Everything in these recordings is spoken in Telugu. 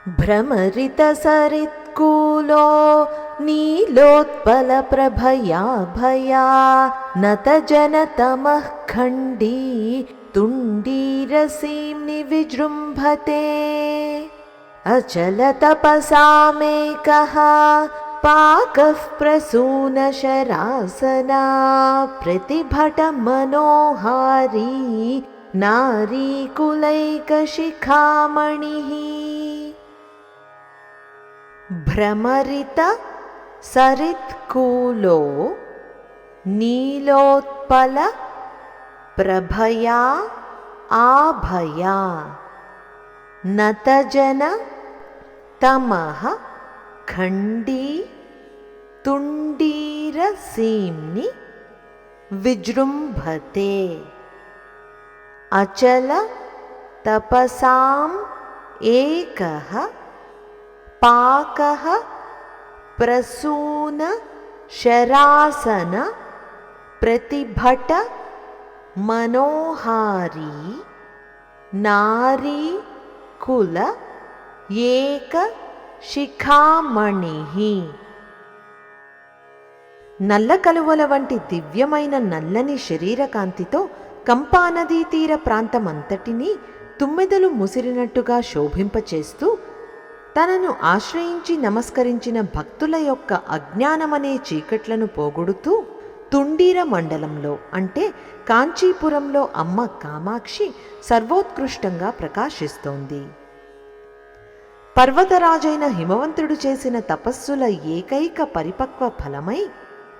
भ्रमरितसरित्कूलो नीलोत्पलप्रभया भया नतजनतमः खण्डी तुण्डीरसीम्नि विजृम्भते। अचलतपसामेकः पाकः प्रसूनशरासना प्रतिभटमनोहारी नारीकुलैकशिखामणिः। भ्रमरित सरित्कूलो नीलोत्पल प्रभया आभया नतजन तमः खण्डी तुण्डीरसीम्नि विजृम्भते। अचल तपसाम् एकः पाकः प्रसून शरासन प्रतिभट मनोहारी नारी कुल ఏక శిఖామణిః। నల్ల కలువల వంటి దివ్యమైన నల్లని శరీరకాంతితో కంపానదీ తీర ప్రాంతమంతటినీ తుమ్మెదలు ముసిరినట్టుగా శోభింపచేస్తూ తనను ఆశ్రయించి నమస్కరించిన భక్తుల యొక్క అజ్ఞానమనే చీకట్లను పోగొడుతూ తుండీర మండలంలో అంటే కాంచీపురంలో అమ్మ కామాక్షి సర్వోత్కృష్టంగా ప్రకాశిస్తోంది. పర్వతరాజైన హిమవంతుడు చేసిన తపస్సుల ఏకైక పరిపక్వ ఫలమై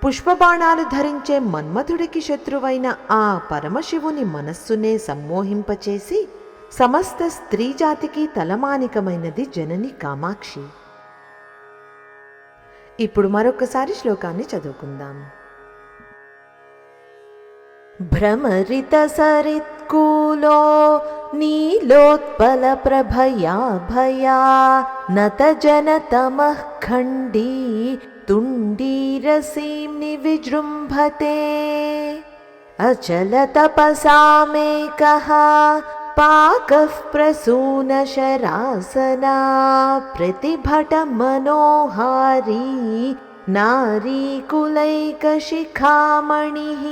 పుష్పబాణాలు ధరించే మన్మథుడికి శత్రువైన ఆ పరమశివుని మనస్సునే సమ్మోహింపచేసి సమస్త స్త్రీజాతికి తలమానికమైనది జనని కామాక్షి. ఇప్పుడు మరొకసారి శ్లోకాన్ని చదువుకుందాం. భ్రమరితసరిత్కూలో నీలోత్పలప్రభయా భయా నతజనతమః ఖण्डी तुण्डीरसीम्नि विजृम्भते। अचलतपसामेकः पाकः प्रसूनशरासना प्रतिभटमनोहारी नारीकुलैकशिखामणिः।